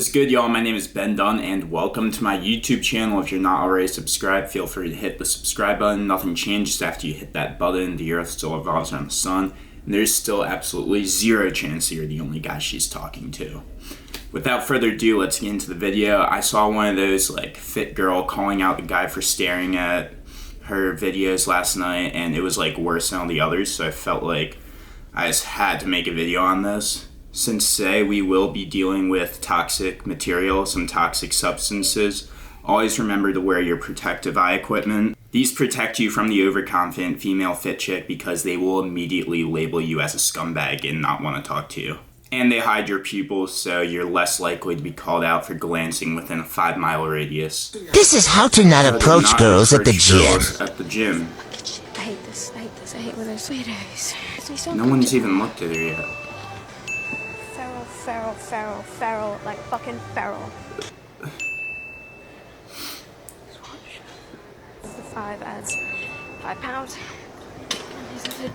What's good, y'all? My name is Ben Dunn, and welcome to my YouTube channel. If you're not already subscribed, feel free to hit the subscribe button. Nothing changes after you hit that button. The earth still revolves around the sun, and there's still absolutely zero chance that you're the only guy she's talking to. Without further ado, let's get into the video. I saw one of those fit girl calling out the guy for staring at her videos last night, and it was worse than all the others, so I felt like I just had to make a video on this. Since today we will be dealing with toxic material, some toxic substances, always remember to wear your protective eye equipment. These protect you from the overconfident female fit chick because they will immediately label you as a scumbag and not want to talk to you. And they hide your pupils, so you're less likely to be called out for glancing within a 5-mile radius. This is how to not approach girls at the gym. I hate this. I hate when I say this. No one's even looked at her yet. Feral, like fucking feral. Swatch. The 5 adds £5. And these are the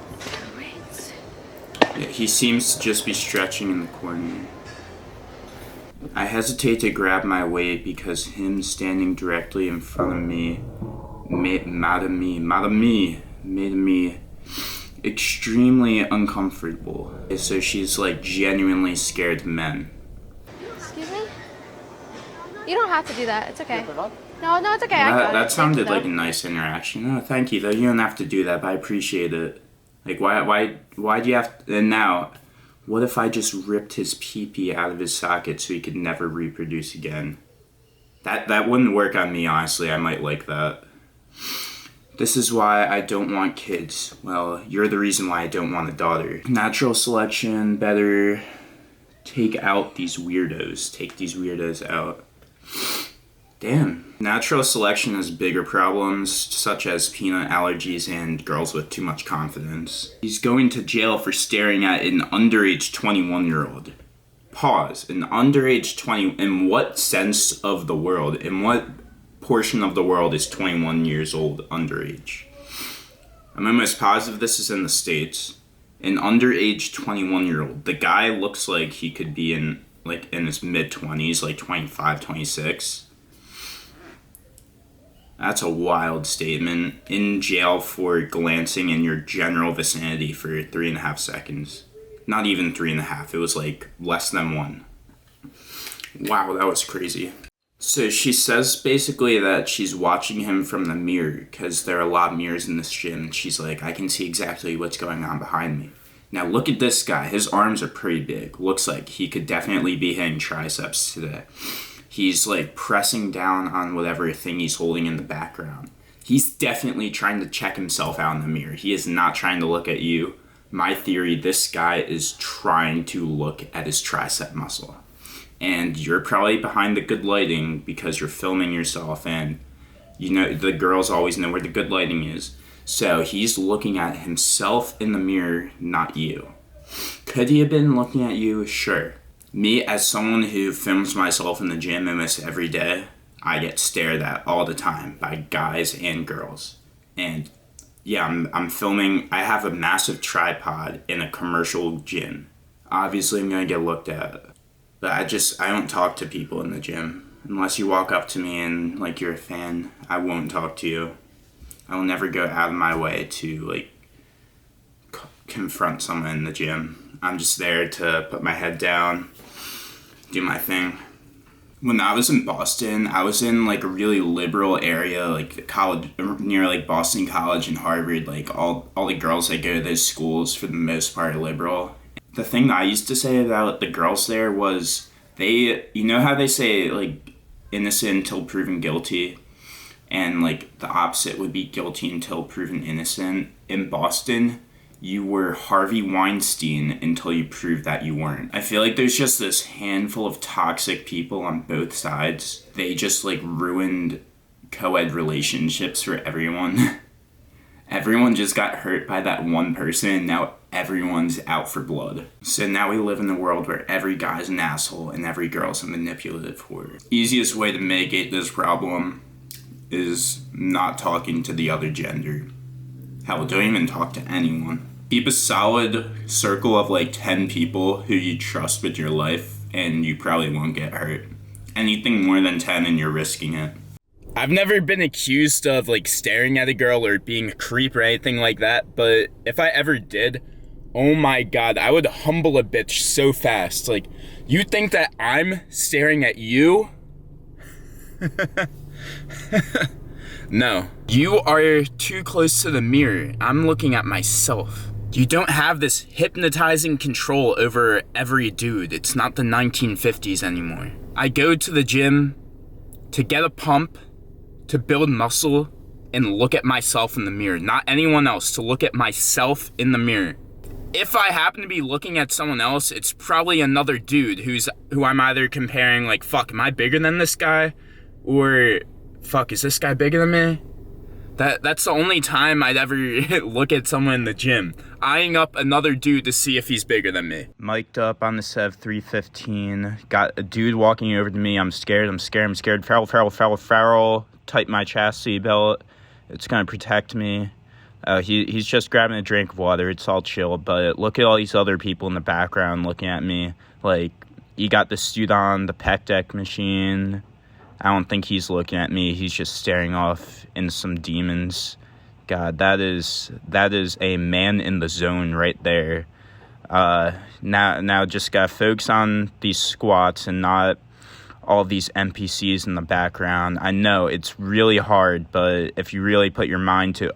rates. Yeah, he seems to just be stretching in the corner. I hesitate to grab my weight because him standing directly in front of me made me extremely uncomfortable. So she's genuinely scared of men. Excuse me? You don't have to do that. It's okay. No, it's okay. That sounded like a nice interaction. Oh, thank you though. You don't have to do that, but I appreciate it. Why do you have to? And now, what if I just ripped his pee-pee out of his socket so he could never reproduce again? That wouldn't work on me, honestly. I might like that. This is why I don't want kids. Well, you're the reason why I don't want a daughter. Natural selection, better take out these weirdos. Take these weirdos out. Damn. Natural selection has bigger problems, such as peanut allergies and girls with too much confidence. He's going to jail for staring at an underage 21-year-old. Pause. An underage 20... In what sense of the world? In what portion of the world is 21 years old underage? I'm almost positive this is in the States. An underage 21-year-old. The guy looks like he could be in his mid-20s, 25, 26. That's a wild statement. In jail for glancing in your general vicinity for 3.5 seconds. Not even 3.5, it was less than 1. Wow, that was crazy. So she says basically that she's watching him from the mirror because there are a lot of mirrors in this gym, and she's like, I can see exactly what's going on behind me. Now look at this guy. His arms are pretty big. Looks like he could definitely be hitting triceps today. He's pressing down on whatever thing he's holding in the background. He's definitely trying to check himself out in the mirror. He is not trying to look at you. My theory, this guy is trying to look at his tricep muscle. And you're probably behind the good lighting because you're filming yourself, and the girls always know where the good lighting is. So he's looking at himself in the mirror, not you. Could he have been looking at you? Sure. Me, as someone who films myself in the gym almost every day, I get stared at all the time by guys and girls. And yeah, I'm filming. I have a massive tripod in a commercial gym. Obviously, I'm going to get looked at. But I don't talk to people in the gym. Unless you walk up to me and, you're a fan, I won't talk to you. I will never go out of my way to, confront someone in the gym. I'm just there to put my head down, do my thing. When I was in Boston, I was in, a really liberal area, college, near, Boston College and Harvard. All the girls that go to those schools, for the most part, are liberal. The thing that I used to say about the girls there was how they say, innocent until proven guilty, and, the opposite would be guilty until proven innocent. In Boston, you were Harvey Weinstein until you proved that you weren't. I feel like there's just this handful of toxic people on both sides. They just, ruined co-ed relationships for everyone. Everyone just got hurt by that one person, and now everyone's out for blood. So now we live in a world where every guy's an asshole and every girl's a manipulative whore. Easiest way to mitigate this problem is not talking to the other gender. Hell, don't even talk to anyone. Keep a solid circle of 10 people who you trust with your life, and you probably won't get hurt. Anything more than 10 and you're risking it. I've never been accused of like staring at a girl or being a creep or anything like that, but if I ever did, oh my god, I would humble a bitch so fast. Like, you think that I'm staring at you? No. You are too close to the mirror. I'm looking at myself. You don't have this hypnotizing control over every dude. It's not the 1950s anymore. I go to the gym to get a pump, to build muscle, and look at myself in the mirror. Not anyone else, to look at myself in the mirror. If I happen to be looking at someone else, it's probably another dude who I'm either comparing like, fuck, am I bigger than this guy? Or, fuck, is this guy bigger than me? That's the only time I'd ever look at someone in the gym, eyeing up another dude to see if he's bigger than me. Mic'd up on the Sev 315. Got a dude walking over to me. I'm scared. Farrell. Tighten my chastity belt. It's gonna protect me. He's just grabbing a drink of water. It's all chill. But look at all these other people in the background looking at me. Like, you got this dude on the pec deck machine. I don't think he's looking at me. He's just staring off into some demons. God, that is a man in the zone right there. Now just gotta focus on these squats and not all these NPCs in the background. I know it's really hard, but if you really put your mind to,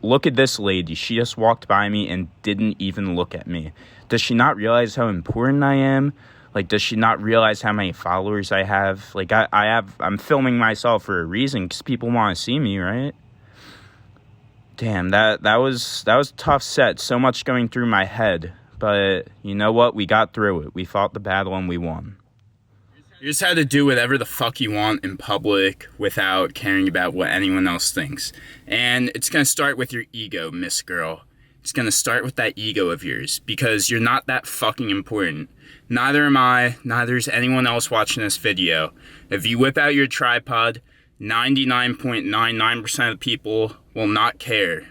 look at this lady. She just walked by me and didn't even look at me. Does she not realize how important I am? Like, does she not realize how many followers I have? Like, I'm filming myself for a reason, because people want to see me, right? Damn, that was a tough set. So much going through my head. But you know what? We got through it. We fought the battle and we won. You just had to do whatever the fuck you want in public without caring about what anyone else thinks. And it's going to start with your ego, Miss Girl. It's going to start with that ego of yours, because you're not that fucking important. Neither am I, neither is anyone else watching this video. If you whip out your tripod, 99.99% of people will not care.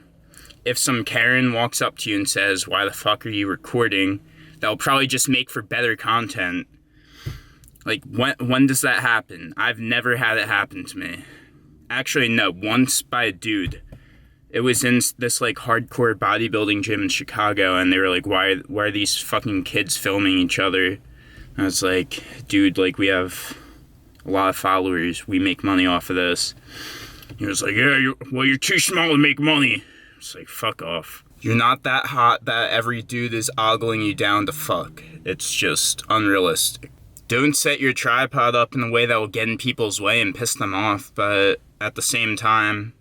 If some Karen walks up to you and says, "Why the fuck are you recording?" that'll probably just make for better content. Like, when does that happen? I've never had it happen to me. Actually, no, once by a dude. It was in this, like, hardcore bodybuilding gym in Chicago, and they were like, why are these fucking kids filming each other? And I was like, dude, like, we have a lot of followers. We make money off of this. He was like, yeah, you're too small to make money. It's like, fuck off. You're not that hot that every dude is ogling you down to fuck. It's just unrealistic. Don't set your tripod up in a way that will get in people's way and piss them off, but at the same time,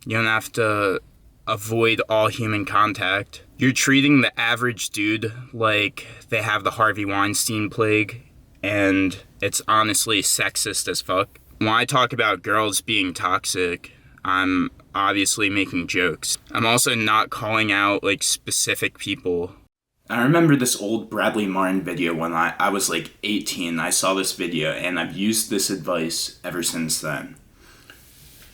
you don't have to avoid all human contact. You're treating the average dude like they have the Harvey Weinstein plague, and it's honestly sexist as fuck. When I talk about girls being toxic, I'm obviously making jokes. I'm also not calling out, like, specific people. I remember this old Bradley Martin video when I was like 18. I saw this video, and I've used this advice ever since then.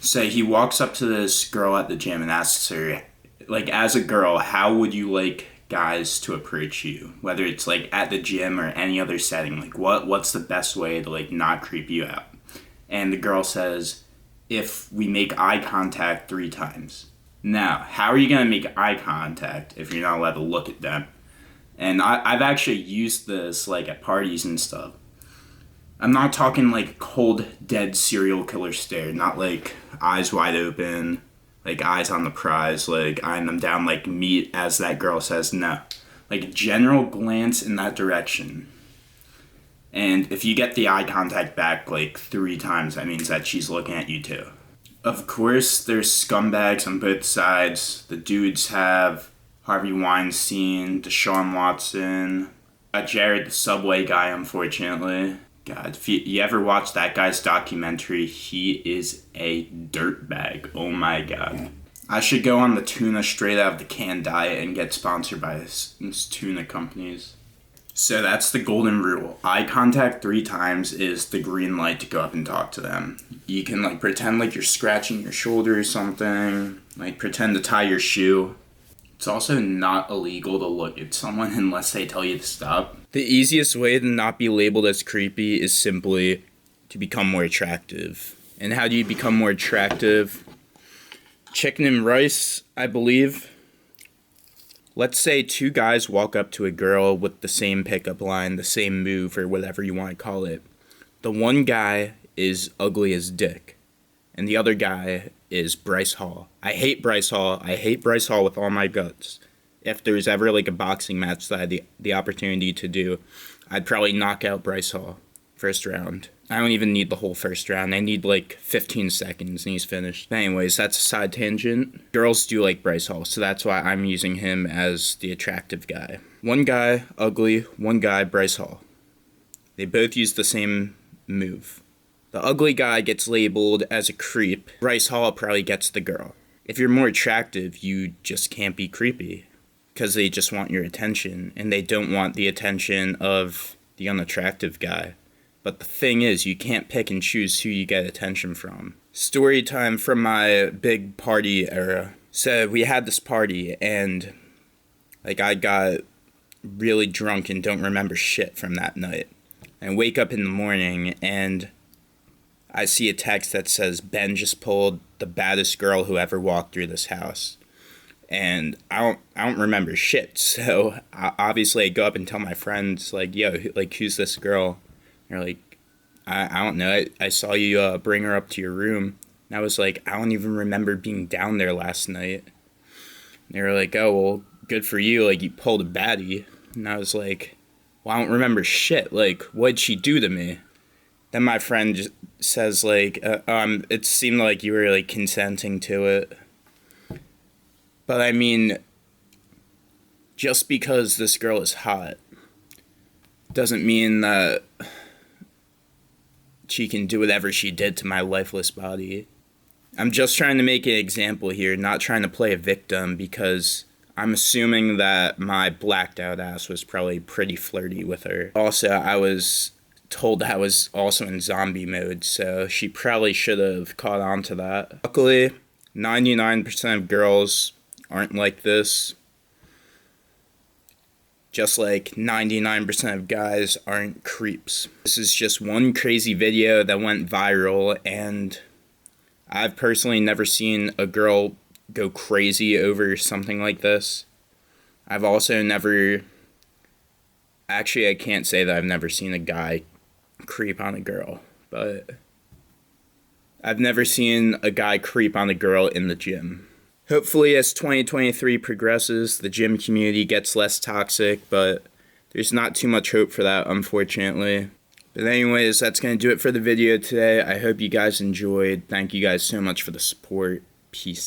Say he walks up to this girl at the gym and asks her, like, as a girl, how would you like guys to approach you? Whether it's like at the gym or any other setting, like what's the best way to like not creep you out? And the girl says, if we make eye contact 3 times. Now, how are you gonna make eye contact if you're not allowed to look at them? And I've actually used this like at parties and stuff. I'm not talking like cold, dead serial killer stare, not like eyes wide open, like eyes on the prize, like eyeing them down like meat, as that girl says. No, like a general glance in that direction. And if you get the eye contact back like 3 times, that means that she's looking at you too. Of course, there's scumbags on both sides. The dudes have Harvey Weinstein, Deshaun Watson, Jared the Subway guy, unfortunately. God, if you ever watch that guy's documentary, he is a dirtbag. Oh my god. I should go on the tuna straight out of the can diet and get sponsored by these tuna companies. So that's the golden rule. Eye contact 3 times is the green light to go up and talk to them. You can like pretend like you're scratching your shoulder or something, like pretend to tie your shoe. It's also not illegal to look at someone unless they tell you to stop. The easiest way to not be labeled as creepy is simply to become more attractive. And how do you become more attractive? Chicken and rice, I believe. Let's say two guys walk up to a girl with the same pickup line, the same move, or whatever you want to call it. The one guy is ugly as dick, and the other guy is Bryce Hall. I hate Bryce Hall. I hate Bryce Hall with all my guts. If there's ever like a boxing match that I had the opportunity to do, I'd probably knock out Bryce Hall first round. I don't even need the whole first round. I need like 15 seconds and he's finished. But anyways, that's a side tangent. Girls do like Bryce Hall, so that's why I'm using him as the attractive guy. One guy, ugly. One guy, Bryce Hall. They both use the same move. The ugly guy gets labeled as a creep. Bryce Hall probably gets the girl. If you're more attractive, you just can't be creepy. Because they just want your attention, and they don't want the attention of the unattractive guy. But the thing is, you can't pick and choose who you get attention from. Story time from my big party era. So we had this party, and like I got really drunk and don't remember shit from that night. I wake up in the morning, and I see a text that says, Ben just pulled the baddest girl who ever walked through this house. And I don't remember shit, so obviously I go up and tell my friends, like, yo, like, who's this girl? And they're like, I don't know, I saw you bring her up to your room. And I was like, I don't even remember being down there last night. And they were like, oh, well, good for you, like, you pulled a baddie. And I was like, well, I don't remember shit, like, what'd she do to me? Then my friend just says, like, it seemed like you were, like, consenting to it. But I mean, just because this girl is hot doesn't mean that she can do whatever she did to my lifeless body. I'm just trying to make an example here, not trying to play a victim, because I'm assuming that my blacked out ass was probably pretty flirty with her. Also, I was told I was also in zombie mode, so she probably should have caught on to that. Luckily, 99% of girls aren't like this. Just like 99% of guys aren't creeps. This is just one crazy video that went viral, and I've personally never seen a girl go crazy over something like this. I've also never... Actually, I can't say that I've never seen a guy creep on a girl, but I've never seen a guy creep on a girl in the gym. Hopefully, as 2023 progresses, the gym community gets less toxic, but there's not too much hope for that, unfortunately. But anyways, that's going to do it for the video today. I hope you guys enjoyed. Thank you guys so much for the support. Peace.